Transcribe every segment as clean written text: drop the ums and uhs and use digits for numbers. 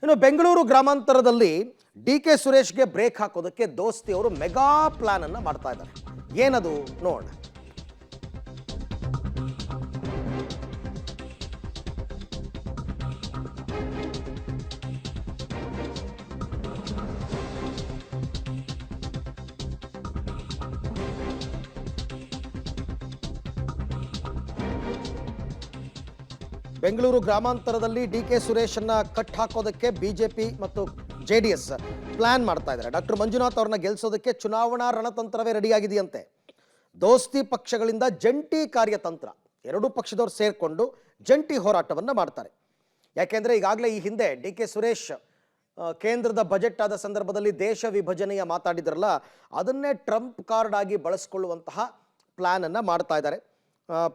ಇನ್ನು ಬೆಂಗಳೂರು ಗ್ರಾಮಾಂತರದಲ್ಲಿ ಡಿ.ಕೆ. ಸುರೇಶ್ಗೆ ಬ್ರೇಕ್ ಹಾಕೋದಕ್ಕೆ ದೋಸ್ತಿಯವರು mega plan ಅನ್ನು ಮಾಡ್ತಾ ಇದ್ದಾರೆ. ಏನದು ನೋಡ. ಬೆಂಗಳೂರು ಗ್ರಾಮಾಂತರದಲ್ಲಿ ಡಿ.ಕೆ. ಸುರೇಶನ್ನ ಕಟ್ ಹಾಕೋದಕ್ಕೆ ಬಿಜೆಪಿ ಮತ್ತು ಜೆಡಿಎಸ್ ಪ್ಲಾನ್ ಮಾಡ್ತಾ ಇದ್ದಾರೆ. ಡಾಕ್ಟರ್ ಮಂಜುನಾಥ್ ಅವ್ರನ್ನ ಗೆಲ್ಲಿಸೋದಕ್ಕೆ ಚುನಾವಣಾ ರಣತಂತ್ರವೇ ರೆಡಿಯಾಗಿದೆಯಂತೆ. ದೋಸ್ತಿ ಪಕ್ಷಗಳಿಂದ ಜಂಟಿ ಕಾರ್ಯತಂತ್ರ, ಎರಡೂ ಪಕ್ಷದವರು ಸೇರಿಕೊಂಡು ಜಂಟಿ ಹೋರಾಟವನ್ನು ಮಾಡ್ತಾರೆ. ಯಾಕೆಂದರೆ ಈಗಾಗಲೇ ಈ ಹಿಂದೆ ಡಿ.ಕೆ. ಸುರೇಶ್ ಕೇಂದ್ರದ ಬಜೆಟ್ ಆದ ಸಂದರ್ಭದಲ್ಲಿ ದೇಶ ವಿಭಜನೆಯ ಮಾತಾಡಿದ್ರಲ್ಲ, ಅದನ್ನೇ ಟ್ರಂಪ್ ಕಾರ್ಡ್ ಆಗಿ ಬಳಸ್ಕೊಳ್ಳುವಂತಹ ಪ್ಲಾನನ್ನು ಮಾಡ್ತಾ ಇದ್ದಾರೆ.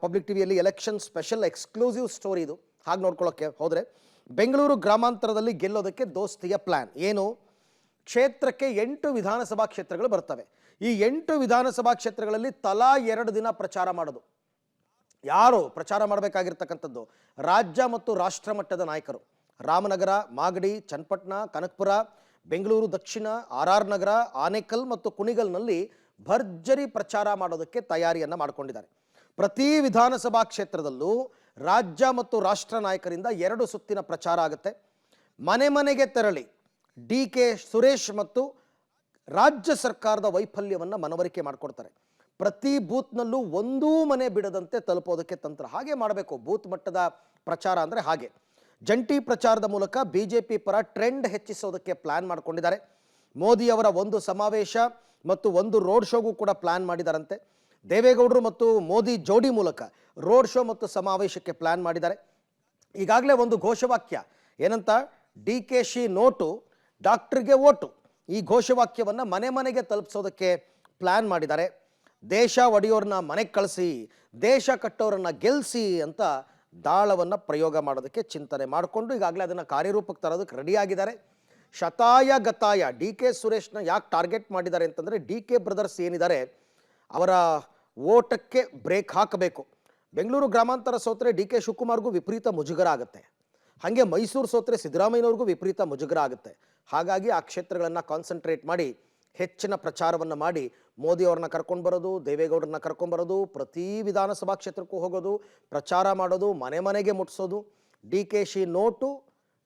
ಪಬ್ಲಿಕ್ ಟಿವಿಯಲ್ಲಿ ಎಲೆಕ್ಷನ್ ಸ್ಪೆಷಲ್ ಎಕ್ಸ್ಕ್ಲೂಸಿವ್ ಸ್ಟೋರಿ ಇದು. ಹಾಗೆ ನೋಡ್ಕೊಳ್ಳೋಕ್ಕೆ ಹೋದರೆ ಬೆಂಗಳೂರು ಗ್ರಾಮಾಂತರದಲ್ಲಿ ಗೆಲ್ಲೋದಕ್ಕೆ ದೋಸ್ತಿಯ ಪ್ಲಾನ್ ಏನು? ಕ್ಷೇತ್ರಕ್ಕೆ 8 ವಿಧಾನಸಭಾ ಕ್ಷೇತ್ರಗಳು ಬರ್ತವೆ. ಈ 8 ವಿಧಾನಸಭಾ ಕ್ಷೇತ್ರಗಳಲ್ಲಿ ತಲಾ 2 ದಿನ ಪ್ರಚಾರ ಮಾಡೋದು. ಯಾರು ಪ್ರಚಾರ ಮಾಡಬೇಕಾಗಿರ್ತಕ್ಕಂಥದ್ದು? ರಾಜ್ಯ ಮತ್ತು ರಾಷ್ಟ್ರ ಮಟ್ಟದ ನಾಯಕರು. ರಾಮನಗರ, ಮಾಗಡಿ, ಚನ್ನಪಟ್ಟಣ, ಕನಕಪುರ, ಬೆಂಗಳೂರು ದಕ್ಷಿಣ, ಆರ್ ನಗರ, ಆನೇಕಲ್ ಮತ್ತು ಕುಣಿಗಲ್ನಲ್ಲಿ ಭರ್ಜರಿ ಪ್ರಚಾರ ಮಾಡೋದಕ್ಕೆ ತಯಾರಿಯನ್ನು ಮಾಡಿಕೊಂಡಿದ್ದಾರೆ. ಪ್ರತಿ ವಿಧಾನಸಭಾ ಕ್ಷೇತ್ರದಲ್ಲೂ ರಾಜ್ಯ ಮತ್ತು ರಾಷ್ಟ್ರ ನಾಯಕರಿಂದ 2 ಸುತ್ತಿನ ಪ್ರಚಾರ ಆಗುತ್ತೆ. ಮನೆ ಮನೆಗೆ ತೆರಳಿ ಡಿ.ಕೆ. ಸುರೇಶ್ ಮತ್ತು ರಾಜ್ಯ ಸರ್ಕಾರದ ವೈಫಲ್ಯವನ್ನು ಮನವರಿಕೆ ಮಾಡಿಕೊಡ್ತಾರೆ. ಪ್ರತಿ ಬೂತ್ನಲ್ಲೂ ಒಂದೂ ಮನೆ ಬಿಡದಂತೆ ತಲುಪೋದಕ್ಕೆ ತಂತ್ರ. ಹಾಗೆ ಮಾಡಬೇಕು ಬೂತ್ ಮಟ್ಟದ ಪ್ರಚಾರ ಅಂದರೆ ಹಾಗೆ. ಜಂಟಿ ಪ್ರಚಾರದ ಮೂಲಕ ಬಿಜೆಪಿ ಪರ ಟ್ರೆಂಡ್ ಹೆಚ್ಚಿಸೋದಕ್ಕೆ ಪ್ಲಾನ್ ಮಾಡಿಕೊಂಡಿದ್ದಾರೆ. ಮೋದಿಯವರ ಒಂದು ಸಮಾವೇಶ ಮತ್ತು ಒಂದು ರೋಡ್ ಶೋಗೂ ಕೂಡ ಪ್ಲಾನ್ ಮಾಡಿದಾರಂತೆ. ದೇವೇಗೌಡರು ಮತ್ತು ಮೋದಿ ಜೋಡಿ ಮೂಲಕ ರೋಡ್ ಶೋ ಮತ್ತು ಸಮಾವೇಶಕ್ಕೆ ಪ್ಲಾನ್ ಮಾಡಿದ್ದಾರೆ. ಈಗಾಗಲೇ ಒಂದು ಘೋಷವಾಕ್ಯ ಏನಂತ, ಡಿ.ಕೆ.ಶಿ ನೋಟು ಡಾಕ್ಟ್ರಿಗೆ ಓಟು, ಈ ಘೋಷವಾಕ್ಯವನ್ನು ಮನೆ ಮನೆಗೆ ತಲುಪಿಸೋದಕ್ಕೆ ಪ್ಲಾನ್ ಮಾಡಿದ್ದಾರೆ. ದೇಶ ಒಡೆಯೋರನ್ನ ಮನೆಗೆ ಕಳಿಸಿ, ದೇಶ ಕಟ್ಟೋರನ್ನ ಗೆಲ್ಲಿಸಿ ಅಂತ ದಾಳವನ್ನು ಪ್ರಯೋಗ ಮಾಡೋದಕ್ಕೆ ಚಿಂತನೆ ಮಾಡಿಕೊಂಡು ಈಗಾಗಲೇ ಅದನ್ನು ಕಾರ್ಯರೂಪಕ್ಕೆ ತರೋದಕ್ಕೆ ರೆಡಿಯಾಗಿದ್ದಾರೆ. ಶತಾಯ ಗತಾಯ ಡಿ.ಕೆ. ಸುರೇಶ್ನ ಯಾಕೆ ಟಾರ್ಗೆಟ್ ಮಾಡಿದ್ದಾರೆ ಅಂತಂದರೆ, ಡಿ.ಕೆ. ಬ್ರದರ್ಸ್ ಏನಿದ್ದಾರೆ ಅವರ ಓಟಕ್ಕೆ ಬ್ರೇಕ್ ಹಾಕಬೇಕು. ಬೆಂಗಳೂರು ಗ್ರಾಮಾಂತರ ಸೋತ್ರೆ ಡಿ.ಕೆ. ಶಿವಕುಮಾರ್ಗೂ ವಿಪರೀತ ಮುಜುಗರ ಆಗುತ್ತೆ. ಹಾಗೆ ಮೈಸೂರು ಸೋತ್ರೆ ಸಿದ್ದರಾಮಯ್ಯನವ್ರಿಗೂ ವಿಪರೀತ ಮುಜುಗರ ಆಗುತ್ತೆ. ಹಾಗಾಗಿ ಆ ಕ್ಷೇತ್ರಗಳನ್ನು ಕಾನ್ಸಂಟ್ರೇಟ್ ಮಾಡಿ ಹೆಚ್ಚಿನ ಪ್ರಚಾರವನ್ನು ಮಾಡಿ ಮೋದಿಯವ್ರನ್ನ ಕರ್ಕೊಂಡು ಬರೋದು, ದೇವೇಗೌಡರನ್ನ ಕರ್ಕೊಂಡ್ಬರೋದು, ಪ್ರತಿ ವಿಧಾನಸಭಾ ಕ್ಷೇತ್ರಕ್ಕೂ ಹೋಗೋದು, ಪ್ರಚಾರ ಮಾಡೋದು, ಮನೆ ಮನೆಗೆ ಮುಟ್ಟಿಸೋದು, ಡಿ.ಕೆ.ಶಿ ನೋಟು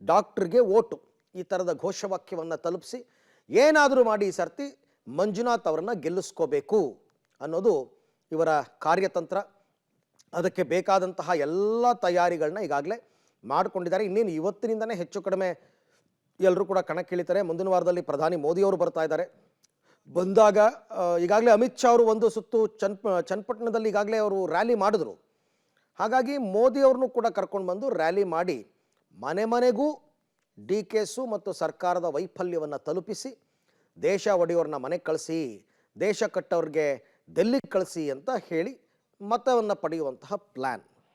ಡಾಕ್ಟ್ರಿಗೆ ಓಟು, ಈ ಥರದ ಘೋಷವಾಕ್ಯವನ್ನು ತಲುಪಿಸಿ ಏನಾದರೂ ಮಾಡಿ ಈ ಸರ್ತಿ ಮಂಜುನಾಥ್ ಅವರನ್ನು ಗೆಲ್ಲಿಸ್ಕೋಬೇಕು ಅನ್ನೋದು ಇವರ ಕಾರ್ಯತಂತ್ರ. ಅದಕ್ಕೆ ಬೇಕಾದಂತಹ ಎಲ್ಲ ತಯಾರಿಗಳನ್ನ ಈಗಾಗಲೇ ಮಾಡಿಕೊಂಡಿದ್ದಾರೆ. ಇನ್ನೇನು ಇವತ್ತಿನಿಂದನೇ ಹೆಚ್ಚು ಕಡಿಮೆ ಎಲ್ಲರೂ ಕೂಡ ಕಣಕ್ಕಿಳಿತಾರೆ. ಮುಂದಿನ ವಾರದಲ್ಲಿ ಪ್ರಧಾನಿ ಮೋದಿಯವರು ಬರ್ತಾ ಇದ್ದಾರೆ. ಬಂದಾಗ ಈಗಾಗಲೇ ಅಮಿತ್ ಶಾ ಅವರು ಒಂದು ಸುತ್ತು ಚನ್ನಪಟ್ಟಣದಲ್ಲಿ ಈಗಾಗಲೇ ಅವರು ರ್ಯಾಲಿ ಮಾಡಿದ್ರು. ಹಾಗಾಗಿ ಮೋದಿಯವ್ರನ್ನೂ ಕೂಡ ಕರ್ಕೊಂಡು ಬಂದು ರ್ಯಾಲಿ ಮಾಡಿ ಮನೆ ಮನೆಗೂ ಡಿ.ಕೆ.ಸು ಮತ್ತು ಸರ್ಕಾರದ ವೈಫಲ್ಯವನ್ನು ತಲುಪಿಸಿ ದೇಶ ಒಡೆಯೋರನ್ನ ಮನೆಗೆ ಕಳಿಸಿ, ದೇಶ ಕಟ್ಟೋರಿಗೆ ಡೆಲ್ಲಿಗೆ ಕಳಿಸಿ ಅಂತ ಹೇಳಿ ಮತವನ್ನು ಪಡೆಯುವಂತಹ ಪ್ಲ್ಯಾನ್.